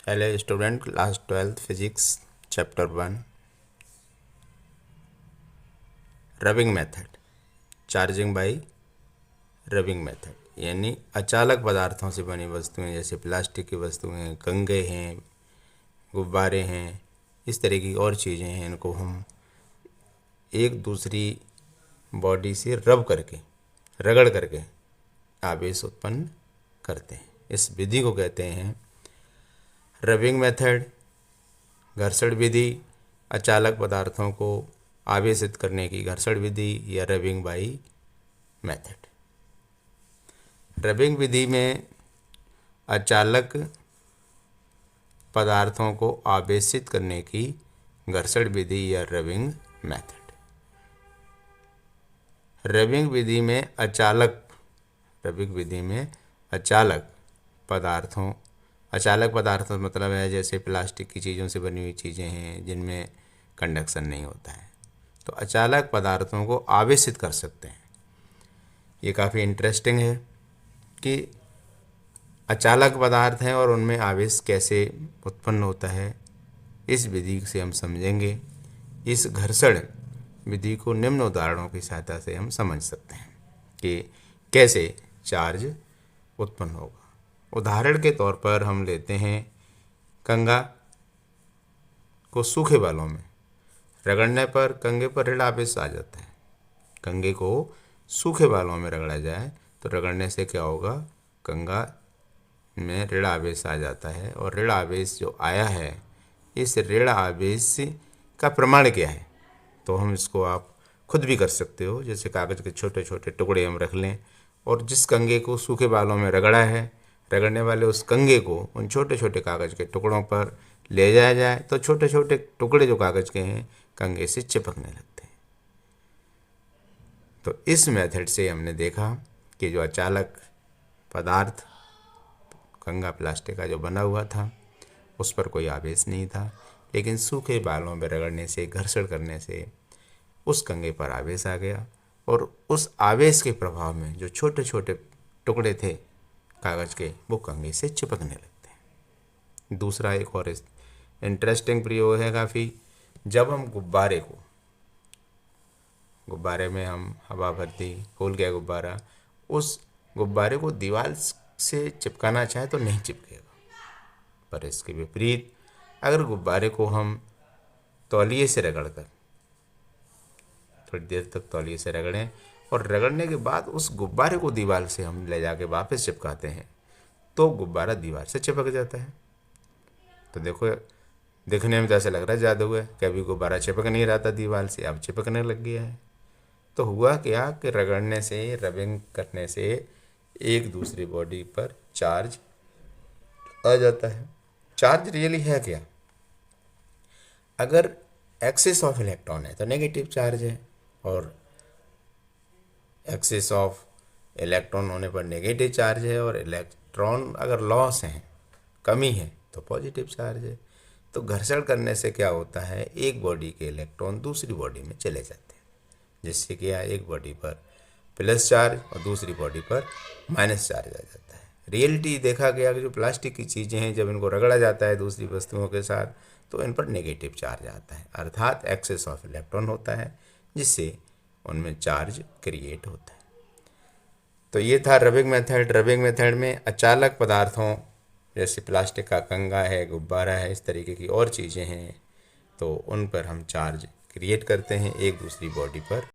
Hello student, class 12th physics chapter 1 rubbing method, charging by rubbing method. यानी अचालक पदार्थों से बनी वस्तुएं जैसे प्लास्टिक की वस्तुएं, कंघे हैं, गुब्बारे हैं, इस तरह की और चीज़ें हैं, इनको हम एक दूसरी बॉडी से रब करके, रगड़ करके आवेश उत्पन्न करते हैं। इस विधि को कहते हैं रबिंग मेथड, घर्षण विधि। अचालक पदार्थों को आवेशित करने की घर्षण विधि या रबिंग बाई मेथड। रबिंग विधि में अचालक पदार्थों को आवेशित करने की घर्षण विधि या रबिंग मेथड। रबिंग विधि में अचालक पदार्थों मतलब है जैसे प्लास्टिक की चीज़ों से बनी हुई चीज़ें हैं जिनमें कंडक्शन नहीं होता है, तो अचालक पदार्थों को आवेशित कर सकते हैं। ये काफ़ी इंटरेस्टिंग है कि अचालक पदार्थ हैं और उनमें आवेश कैसे उत्पन्न होता है। इस विधि से हम समझेंगे। इस घर्षण विधि को निम्न उदाहरणों की सहायता से हम समझ सकते हैं कि कैसे चार्ज उत्पन्न होगा। उदाहरण के तौर पर हम लेते हैं कंघा को सूखे बालों में रगड़ने पर कंघे पर ऋण आवेश आ जाता है। कंघे को सूखे बालों में रगड़ा जाए तो रगड़ने से क्या होगा, कंघा में ऋण आवेश आ जाता है। और ऋण आवेश जो आया है, इस ऋण आवेश का प्रमाण क्या है, तो हम इसको आप खुद भी कर सकते हो। जैसे कागज़ के छोटे छोटे टुकड़े हम रख लें और जिस कंघे को सूखे बालों में रगड़ा है, रगड़ने वाले उस कंघे को उन छोटे छोटे कागज़ के टुकड़ों पर ले जाया जाए तो छोटे छोटे टुकड़े जो कागज़ के हैं कंघे से चिपकने लगते हैं। तो इस मेथड से हमने देखा कि जो अचालक पदार्थ कंघा प्लास्टिक का जो बना हुआ था उस पर कोई आवेश नहीं था, लेकिन सूखे बालों में रगड़ने से, घर्षण करने से उस कंघे पर आवेश आ गया और उस आवेश के प्रभाव में जो छोटे छोटे टुकड़े थे कागज़ के वो कंघे से चिपकने लगते हैं। दूसरा एक और इंटरेस्टिंग प्रयोग है काफ़ी। जब हम गुब्बारे में हम हवा भर दी, फूल गया गुब्बारा, उस गुब्बारे को दीवार से चिपकाना चाहे तो नहीं चिपकेगा। पर इसके विपरीत अगर गुब्बारे को हम तौलिए से रगड़कर थोड़ी देर तक तौलिए से रगड़ें और रगड़ने के बाद उस गुब्बारे को दीवार से हम ले जाके वापस चिपकाते हैं तो गुब्बारा दीवार से चिपक जाता है। तो देखो, देखने में तो ऐसा लग रहा है जादू है, कभी गुब्बारा चिपक नहीं रहा था दीवार से, अब चिपकने लग गया है। तो हुआ क्या कि रगड़ने से, रबिंग करने से एक दूसरी बॉडी पर चार्ज आ जाता है। चार्ज रियली है क्या? अगर एक्सिस ऑफ इलेक्ट्रॉन है तो नेगेटिव चार्ज है, और एक्सिस ऑफ इलेक्ट्रॉन होने पर नेगेटिव चार्ज है, और इलेक्ट्रॉन अगर लॉस है, कमी है, तो पॉजिटिव चार्ज है। तो घर्षण करने से क्या होता है, एक बॉडी के इलेक्ट्रॉन दूसरी बॉडी में चले जाते हैं, जिससे क्या एक बॉडी पर प्लस चार्ज और दूसरी बॉडी पर माइनस चार्ज आ जाता है। रियलिटी देखा गया कि जो प्लास्टिक की चीज़ें हैं जब इनको रगड़ा जाता है दूसरी वस्तुओं के साथ तो इन पर नेगेटिव चार्ज आता है, अर्थात एक्सेस ऑफ इलेक्ट्रॉन होता है, जिससे उनमें चार्ज क्रिएट होता है। तो ये था रबिंग मेथड। रबिंग मेथड में अचालक पदार्थों जैसे प्लास्टिक का कंघा है, गुब्बारा है, इस तरीके की और चीज़ें हैं, तो उन पर हम चार्ज क्रिएट करते हैं एक दूसरी बॉडी पर।